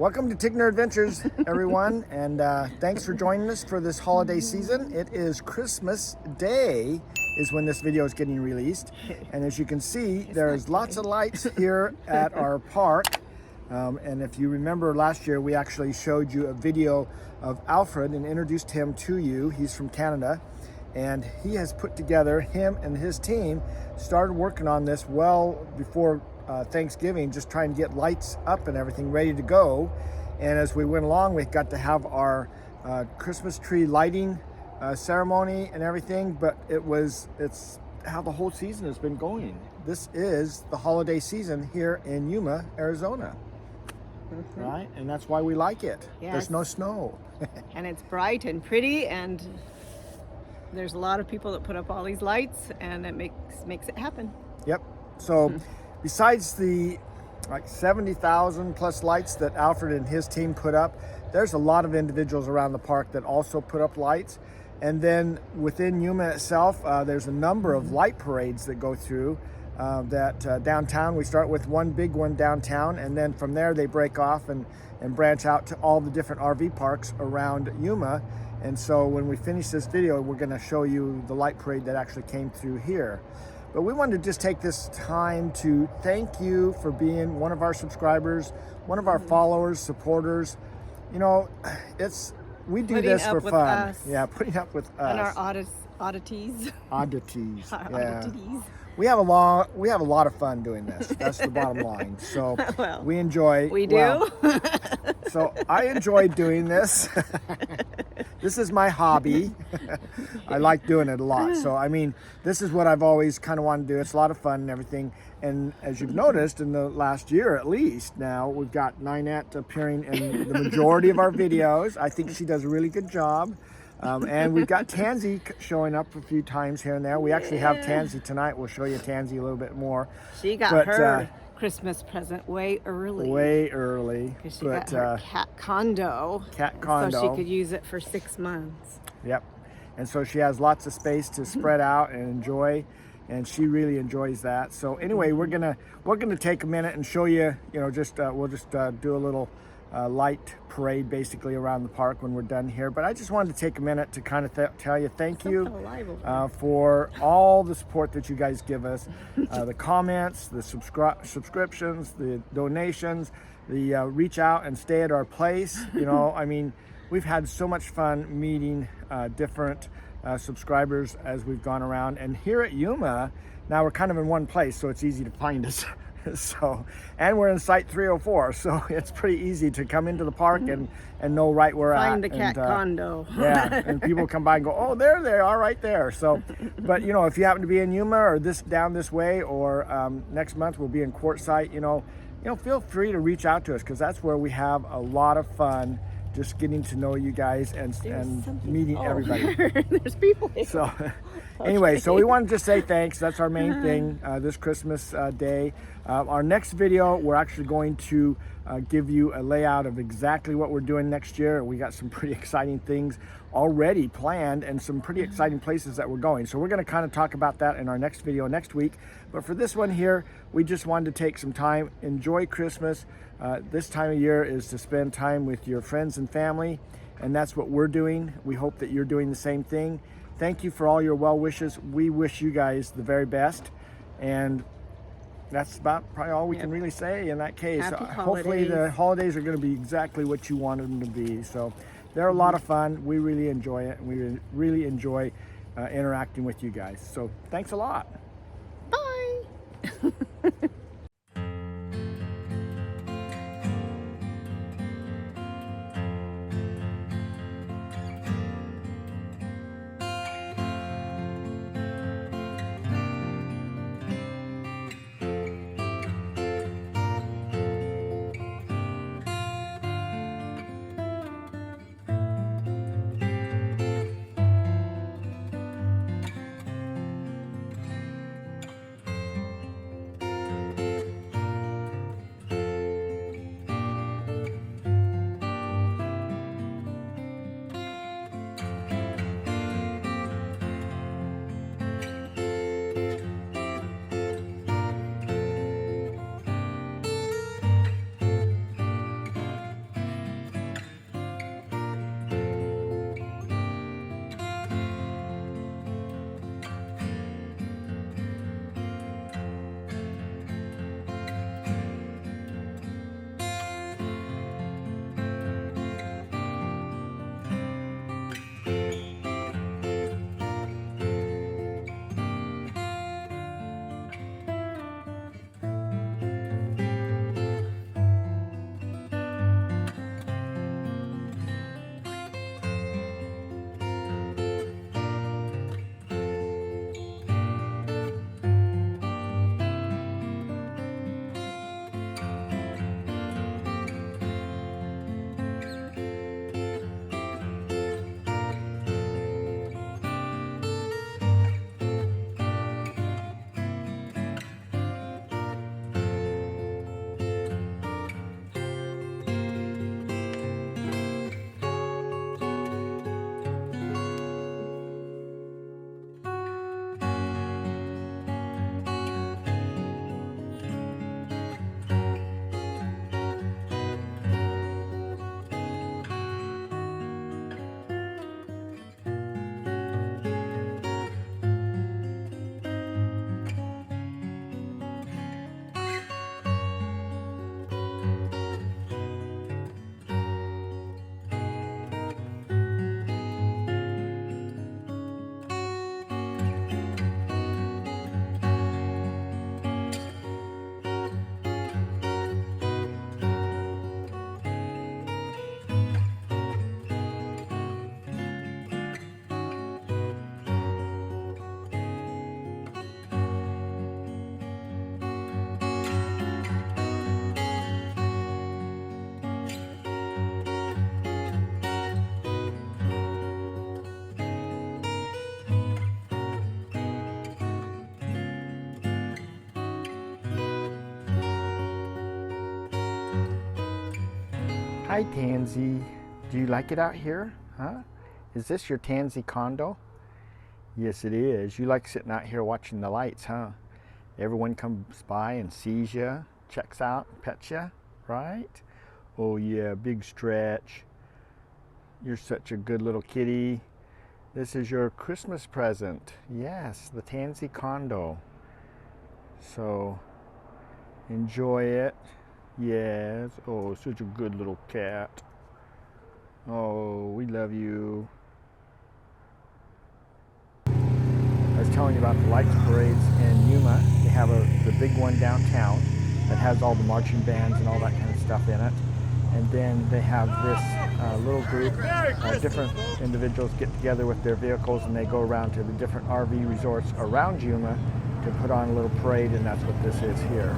Welcome to Tigner Adventures, everyone, and thanks for joining us for this holiday season. It is Christmas Day is when this video is getting released, and as you can see, there's lots of lights here at our park. And if you remember last year, we actually showed you a video of Alfred and introduced him to you. He's from Canada, and he has put together, him and his team started working on this well before Thanksgiving, just trying to get lights up and everything ready to go. And as we went along, we got to have our Christmas tree lighting ceremony and everything, but it's how the whole season has been going. This is the holiday season here in Yuma, Arizona. Right? And that's why we like it. Yes. There's no snow. And it's bright and pretty, and there's a lot of people that put up all these lights, and it makes it happen. Yep. So besides the like 70,000 plus lights that Alfred and his team put up, there's a lot of individuals around the park that also put up lights. And then within Yuma itself, there's a number of light parades that go through downtown. We start with one big one downtown, and then from there they break off and branch out to all the different RV parks around Yuma. And so when we finish this video, we're going to show you the light parade that actually came through here. But we wanted to just take this time to thank you for being one of our subscribers, one of our followers, supporters. You know, we do this for fun. Us. Yeah, putting up with us. And our oddities. Oddities. Our Yeah. oddities. We have a lot of fun doing this. That's the bottom line. So Well, we enjoy. We do. Well, so I enjoy doing this. This is my hobby. I like doing it a lot. So I mean, this is what I've always kind of wanted to do. It's a lot of fun and everything. And as you've noticed in the last year at least, now we've got Ninette appearing in the majority of our videos. I think she does a really good job. And we've got Tansy showing up a few times here and there. We actually have Tansy tonight. We'll show you Tansy a little bit more. She got her Christmas present way early. Way early. Because she got her cat condo. So she could use it for 6 months. Yep. And so she has lots of space to spread out and enjoy. And she really enjoys that. So anyway, we're gonna take a minute and show you. You know, we'll just do a little light parade basically around the park when we're done here. But I just wanted to take a minute to kind of tell you thank you for all the support that you guys give us, the comments, the subscriptions, the donations, the reach out and stay at our place. You know, I mean, we've had so much fun meeting different subscribers as we've gone around. And here at Yuma, now we're kind of in one place, so it's easy to find us. So, and we're in site 304, so it's pretty easy to come into the park and know right where we're at. Find the cat condo. Yeah, and people come by and go, oh, there they are right there. So, but you know, if you happen to be in Yuma or down this way, or next month we'll be in Quartzsite, you know, feel free to reach out to us, because that's where we have a lot of fun, just getting to know you guys and meeting everybody. There's people here. So anyway, so we wanted to just say thanks. That's our main thing this Christmas day. Our next video, we're actually going to give you a layout of exactly what we're doing next year. We got some pretty exciting things already planned and some pretty exciting places that we're going. So we're going to kind of talk about that in our next video next week. But for this one here, we just wanted to take some time, enjoy Christmas. This time of year is to spend time with your friends and family, and that's what we're doing. We hope that you're doing the same thing. Thank you for all your well wishes. We wish you guys the very best, and that's about probably all we can really say in that case. Hopefully the holidays are going to be exactly what you wanted them to be. So they're a lot of fun. We really enjoy it, and we really enjoy interacting with you guys. So thanks a lot. Bye. Hi, Tansy. Do you like it out here? Huh? Is this your Tansy condo? Yes, it is. You like sitting out here watching the lights, huh? Everyone comes by and sees you, checks out, pets you, right? Oh yeah, big stretch. You're such a good little kitty. This is your Christmas present. Yes, the Tansy condo. So, enjoy it. Yes. Oh, such a good little cat. Oh, we love you. I was telling you about the lights parades in Yuma. They have the big one downtown that has all the marching bands and all that kind of stuff in it. And then they have this little group, different individuals get together with their vehicles and they go around to the different RV resorts around Yuma to put on a little parade, and that's what this is here.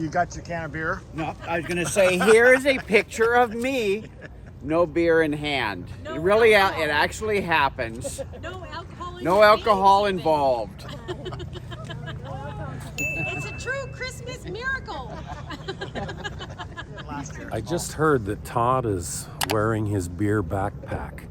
you got your can of beer? No, I was going to say, here is a picture of me, no beer in hand. No It really, alcohol. it actually happens. No alcohol in No your alcohol veins, even. involved. It's a true Christmas miracle. I just heard that Todd is wearing his beer backpack.